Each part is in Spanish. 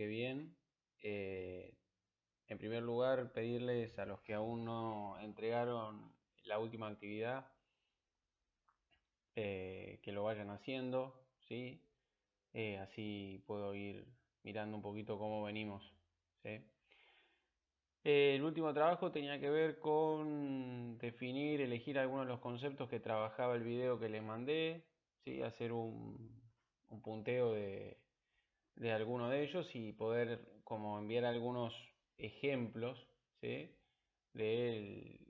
bien. En primer lugar, pedirles a los que aún no entregaron la última actividad que lo vayan haciendo, ¿sí? Así puedo ir mirando un poquito cómo venimos, ¿sí? El último trabajo tenía que ver con definir, elegir algunos de los conceptos que trabajaba el video que les mandé, ¿sí? Hacer un punteo de alguno de ellos y poder como enviar algunos ejemplos, ¿sí? Del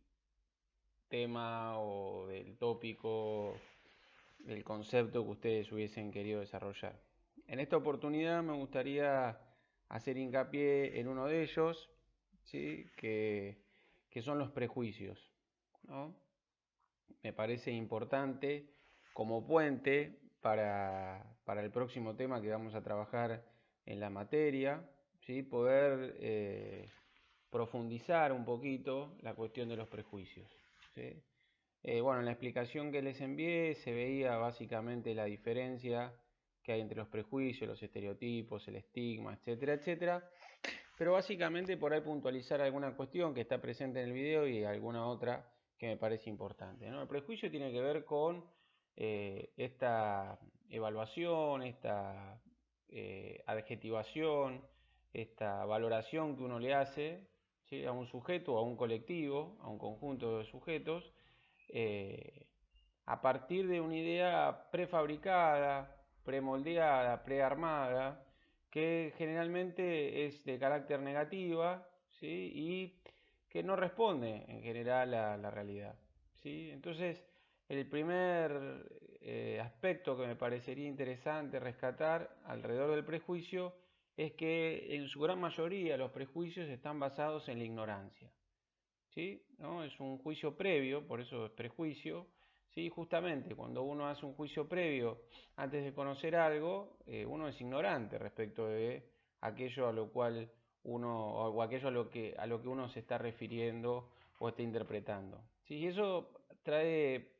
tema o del tópico, del concepto que ustedes hubiesen querido desarrollar. En esta oportunidad me gustaría hacer hincapié en uno de ellos, ¿sí? que son los prejuicios, ¿no? Me parece importante como puente para el próximo tema que vamos a trabajar en la materia, ¿sí? Poder profundizar un poquito la cuestión de los prejuicios, ¿sí? Bueno, en la explicación que les envié se veía básicamente la diferencia que hay entre los prejuicios, los estereotipos, el estigma, etcétera, etcétera. Pero básicamente por ahí puntualizar alguna cuestión que está presente en el video y alguna otra que me parece importante, ¿no? El prejuicio tiene que ver con esta evaluación, esta adjetivación, esta valoración que uno le hace, ¿sí? A un sujeto o a un colectivo, a un conjunto de sujetos, eh, a partir de una idea prefabricada, premoldeada, prearmada, que generalmente es de carácter negativa, ¿sí? Y que no responde en general a la realidad, ¿sí? Entonces, el primer aspecto que me parecería interesante rescatar alrededor del prejuicio es que en su gran mayoría los prejuicios están basados en la ignorancia, ¿sí? ¿No? Es un juicio previo, por eso es prejuicio, ¿sí? Justamente cuando uno hace un juicio previo antes de conocer algo, uno es ignorante respecto de aquello a lo cual uno, o aquello a lo que uno se está refiriendo o está interpretando, ¿sí? Y eso trae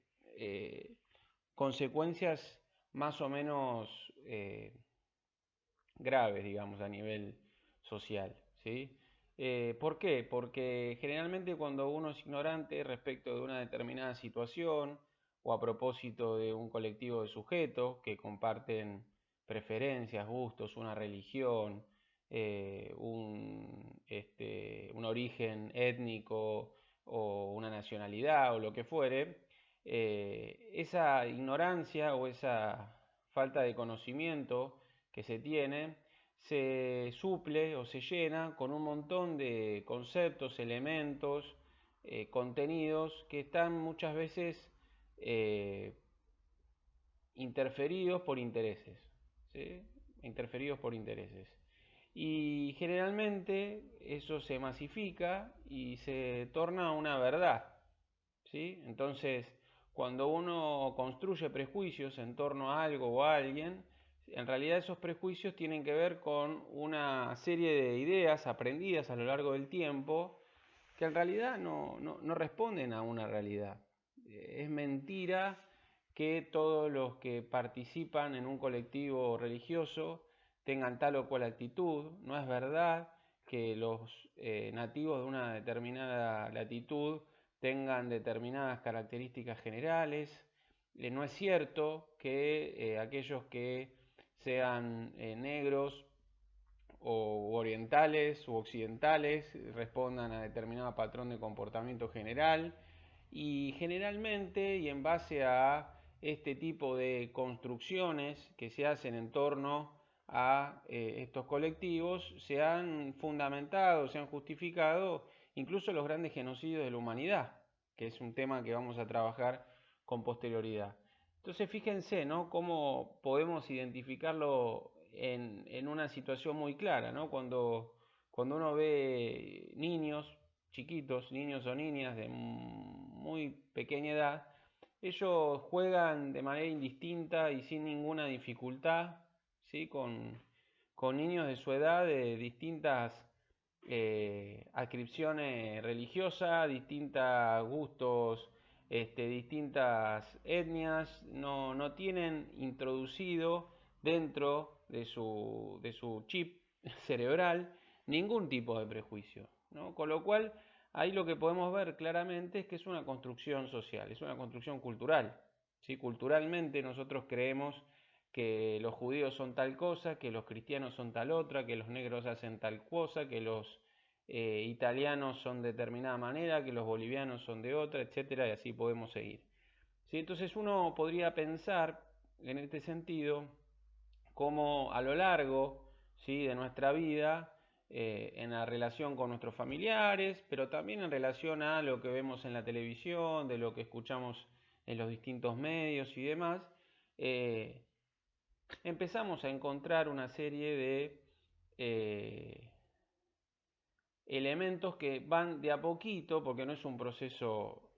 consecuencias más o menos graves, digamos, a nivel social, ¿sí? ¿Por qué? Porque generalmente cuando uno es ignorante respecto de una determinada situación o a propósito de un colectivo de sujetos que comparten preferencias, gustos, una religión, un origen étnico o una nacionalidad o lo que fuere, esa ignorancia o esa falta de conocimiento que se tiene se suple o se llena con un montón de conceptos, elementos, contenidos que están muchas veces eh, interferidos por intereses, ¿sí? Interferidos por intereses. Y generalmente eso se masifica y se torna una verdad, ¿sí? Entonces, cuando uno construye prejuicios en torno a algo o a alguien, en realidad esos prejuicios tienen que ver con una serie de ideas aprendidas a lo largo del tiempo que en realidad no responden a una realidad. Es mentira que todos los que participan en un colectivo religioso tengan tal o cual actitud. No es verdad que los nativos de una determinada latitud tengan determinadas características generales. No es cierto que aquellos que sean negros o orientales u occidentales respondan a determinado patrón de comportamiento general, y generalmente y en base a este tipo de construcciones que se hacen en torno a estos colectivos se han fundamentado, se han justificado incluso los grandes genocidios de la humanidad, que es un tema que vamos a trabajar con posterioridad. Entonces fíjense, ¿no?, cómo podemos identificarlo en una situación muy clara, ¿no? Cuando uno ve niños chiquitos, niños o niñas de muy pequeña edad, ellos juegan de manera indistinta y sin ninguna dificultad, ¿sí? Con niños de su edad de distintas adscripciones religiosas, distintos gustos, distintas etnias, no tienen introducido dentro de su chip cerebral ningún tipo de prejuicio, ¿no? Con lo cual, ahí lo que podemos ver claramente es que es una construcción social, es una construcción cultural, ¿sí? Culturalmente nosotros creemos que los judíos son tal cosa, que los cristianos son tal otra, que los negros hacen tal cosa, que los italianos son de determinada manera, que los bolivianos son de otra, etcétera, y así podemos seguir. ¿Sí? Entonces uno podría pensar en este sentido cómo a lo largo, ¿sí?, de nuestra vida, en la relación con nuestros familiares, pero también en relación a lo que vemos en la televisión, de lo que escuchamos en los distintos medios y demás, eh, empezamos a encontrar una serie de elementos que van de a poquito, porque no es un proceso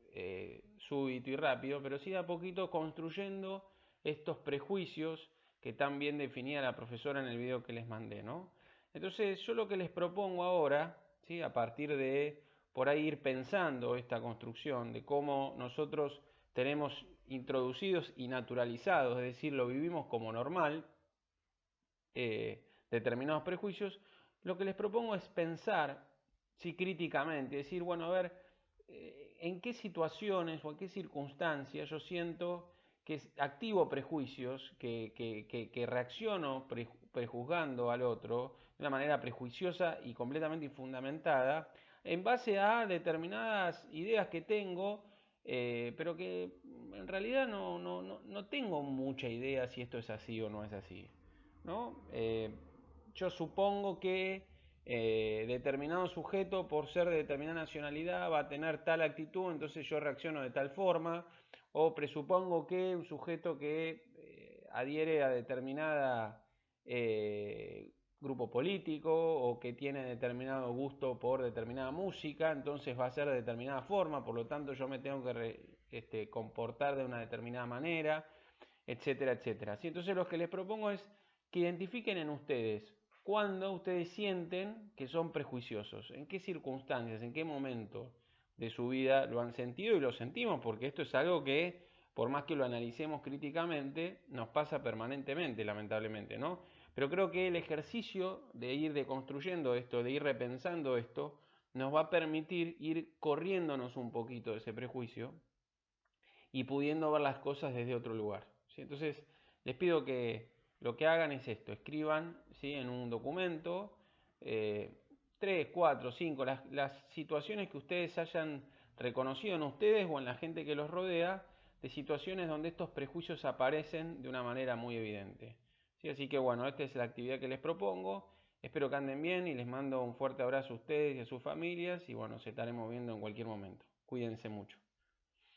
súbito y rápido, pero sí de a poquito construyendo estos prejuicios que tan bien definía la profesora en el video que les mandé, ¿no? Entonces, yo lo que les propongo ahora, ¿sí?, a partir de por ahí ir pensando esta construcción de cómo nosotros tenemos introducidos y naturalizados, es decir, lo vivimos como normal, determinados prejuicios, lo que les propongo es pensar, sí, críticamente, decir, bueno, a ver, en qué situaciones o en qué circunstancias yo siento que activo prejuicios, que reacciono prejuzgando al otro de una manera prejuiciosa y completamente infundamentada, en base a determinadas ideas que tengo, pero que en realidad no tengo mucha idea si esto es así o no es así, ¿no? Yo supongo que determinado sujeto, por ser de determinada nacionalidad, va a tener tal actitud, entonces yo reacciono de tal forma, o presupongo que un sujeto que adhiere a determinada grupo político o que tiene determinado gusto por determinada música, entonces va a ser de determinada forma, por lo tanto yo me tengo que comportar de una determinada manera, etcétera, etcétera. ¿Sí? Entonces lo que les propongo es que identifiquen en ustedes cuándo ustedes sienten que son prejuiciosos, en qué circunstancias, en qué momento de su vida lo han sentido y lo sentimos, porque esto es algo que, por más que lo analicemos críticamente, nos pasa permanentemente, lamentablemente, ¿no? Pero creo que el ejercicio de ir deconstruyendo esto, de ir repensando esto, nos va a permitir ir corriéndonos un poquito de ese prejuicio y pudiendo ver las cosas desde otro lugar, ¿sí? Entonces, les pido que lo que hagan es esto, escriban, ¿sí?, en un documento 3, 4, 5, las situaciones que ustedes hayan reconocido en ustedes o en la gente que los rodea, de situaciones donde estos prejuicios aparecen de una manera muy evidente, ¿sí? Así que bueno, esta es la actividad que les propongo. Espero que anden bien y les mando un fuerte abrazo a ustedes y a sus familias y bueno, se estaremos viendo en cualquier momento. Cuídense mucho.